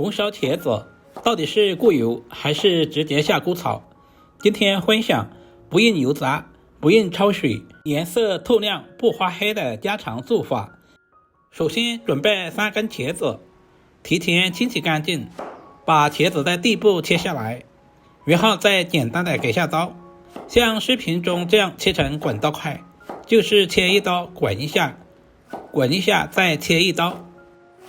红烧茄子到底是过油还是直接下锅炒？今天分享不用油炸、不用焯水、颜色透亮不发黑的家常做法。首先准备3根茄子，提前清洗干净，把茄子的地部切下来，然后再简单的给下刀，像视频中这样切成滚刀块，就是切一刀滚一下，滚一下再切一刀。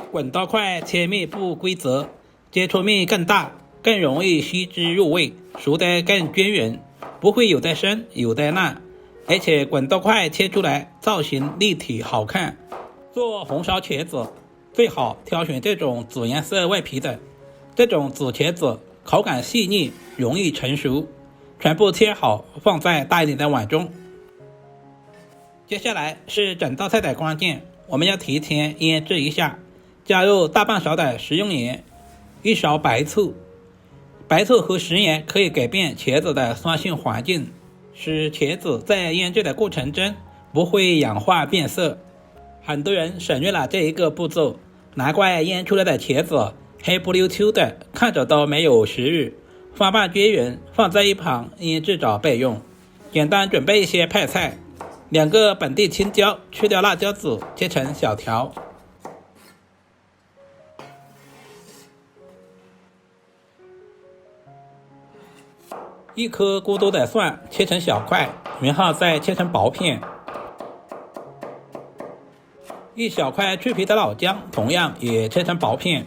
滚刀块切面不规则，接触面更大，更容易吸汁入味，熟得更均匀，不会有的生有的烂，而且滚刀块切出来造型立体好看。做红烧茄子最好挑选这种紫颜色外皮的，这种紫茄子口感细腻，容易成熟。全部切好放在大一点的碗中。接下来是整道菜的关键，我们要提前腌制一下，加入大半勺的食用盐，1勺白醋。白醋和食盐可以改变茄子的酸性环境，使茄子在腌制的过程中不会氧化变色。很多人省略了这一个步骤，难怪腌出来的茄子黑不溜秋的，看着都没有食欲。翻拌均匀，放在一旁腌制着备用。简单准备一些配菜，2个本地青椒，去掉辣椒籽，切成小条。1颗锅多的蒜，切成小块，然后再切成薄片。1小块去皮的老姜，同样也切成薄片。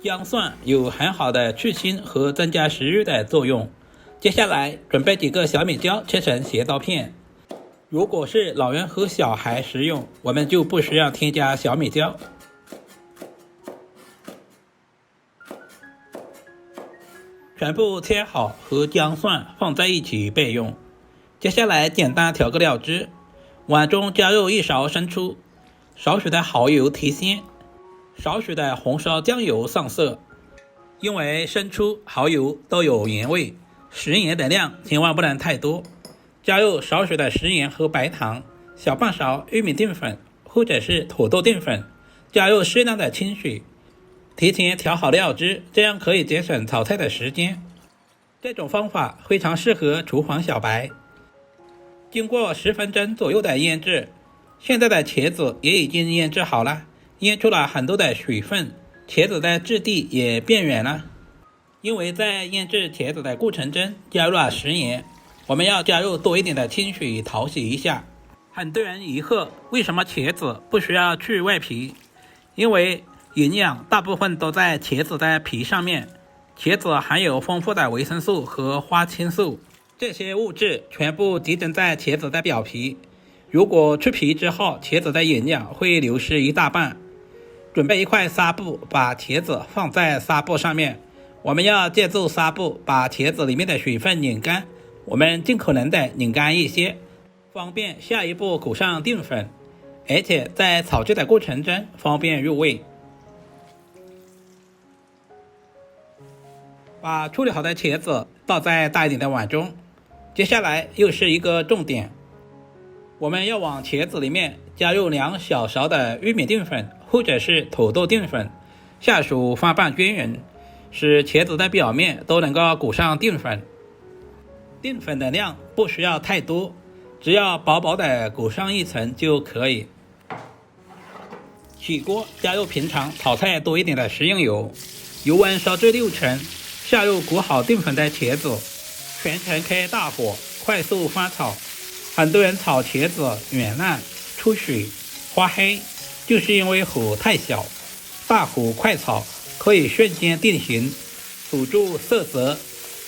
姜蒜有很好的去腥和增加食欲的作用。接下来准备几个小米椒，切成斜刀片。如果是老人和小孩食用，我们就不需要添加小米椒。全部切好和姜蒜放在一起备用。接下来简单调个料汁，碗中加入1勺生抽，少许的蚝油提鲜，少许的红烧酱油上色。因为生抽、蚝油都有盐味，食盐的量千万不能太多。加入少许的食盐和白糖，小半勺玉米淀粉或者是土豆淀粉，加入适量的清水，提前调好料汁，这样可以节省炒菜的时间。这种方法非常适合厨房小白。经过10分钟左右的腌制，现在的茄子也已经腌制好了，腌出了很多的水分，茄子的质地也变软了。因为在腌制茄子的过程中加入了食盐，我们要加入多一点的清水淘洗一下。很多人疑惑为什么茄子不需要去外皮，因为营养大部分都在茄子的皮上面。茄子含有丰富的维生素和花青素，这些物质全部集中在茄子的表皮，如果去皮之后，茄子的营养会流失一大半。准备1块纱布，把茄子放在纱布上面，我们要借助纱布把茄子里面的水分拧干，我们尽可能的拧干一些，方便下一步裹上淀粉，而且在炒制的过程中方便入味。把处理好的茄子倒在大一点的碗中。接下来又是一个重点，我们要往茄子里面加入2小勺的玉米淀粉或者是土豆淀粉，下手翻拌均匀，使茄子的表面都能够裹上淀粉。淀粉的量不需要太多，只要薄薄的裹上一层就可以。起锅，加入平常炒菜多一点的食用油，油温烧至6成，下入裹好淀粉的茄子，全程开大火，快速翻炒。很多人炒茄子软烂、出水、发黑，就是因为火太小。大火快炒可以瞬间定型，锁住色泽，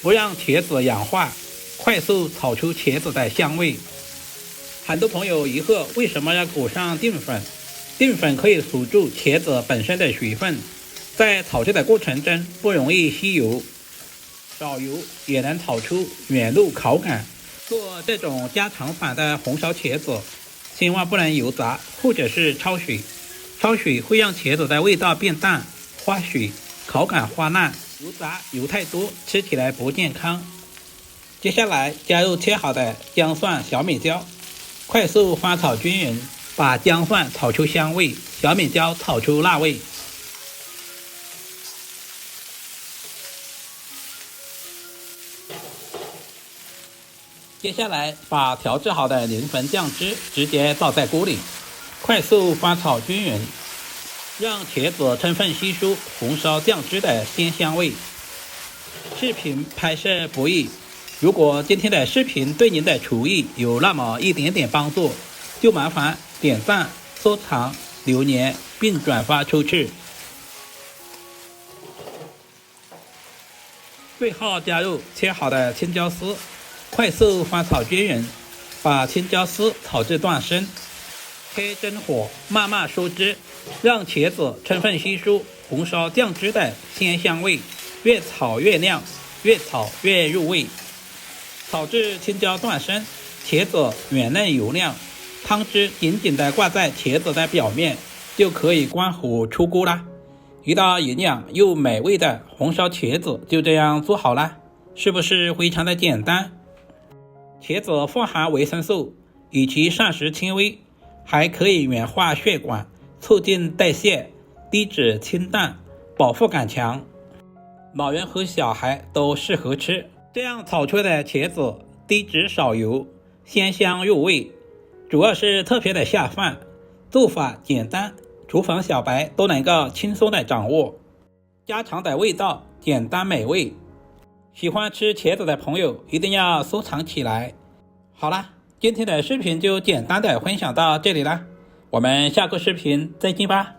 不让茄子氧化，快速炒出茄子的香味。很多朋友疑惑为什么要裹上淀粉？淀粉可以锁住茄子本身的水分，在炒制的过程中不容易吸油，少油也能炒出软糯口感。做这种家常版的红烧茄子，千万不能油炸或者是焯水，焯水会让茄子的味道变淡、发水，口感化烂。油炸油太多，吃起来不健康。接下来加入切好的姜蒜、小米椒，快速翻炒均匀，把姜蒜炒出香味，小米椒炒出辣味。接下来把调制好的临粉酱汁直接倒在锅里，快速翻炒均匀，让茄子充分吸收红烧酱汁的鲜香味。视频拍摄不易，如果今天的视频对您的厨艺有那么一点点帮助，就麻烦点赞、收藏、留言并转发出去。最后加入切好的青椒丝，快速翻炒均匀，把青椒丝炒至断生，开中火慢慢收汁，让茄子充分吸收红烧酱汁的鲜香味，越炒越亮，越炒越入味。炒至青椒断生，茄子软嫩油亮，汤汁紧紧地挂在茄子的表面，就可以关火出锅啦。一道营养又美味的红烧茄子就这样做好了，是不是非常的简单？茄子富含维生素，以其膳食纤维，还可以软化血管，促进代谢，低脂清淡，饱腹感强，老人和小孩都适合吃。这样炒出的茄子低脂少油，鲜香入味，主要是特别的下饭，做法简单，厨房小白都能够轻松的掌握，家常的味道，简单美味。喜欢吃茄子的朋友一定要收藏起来。好啦，今天的视频就简单的分享到这里啦，我们下个视频再见吧。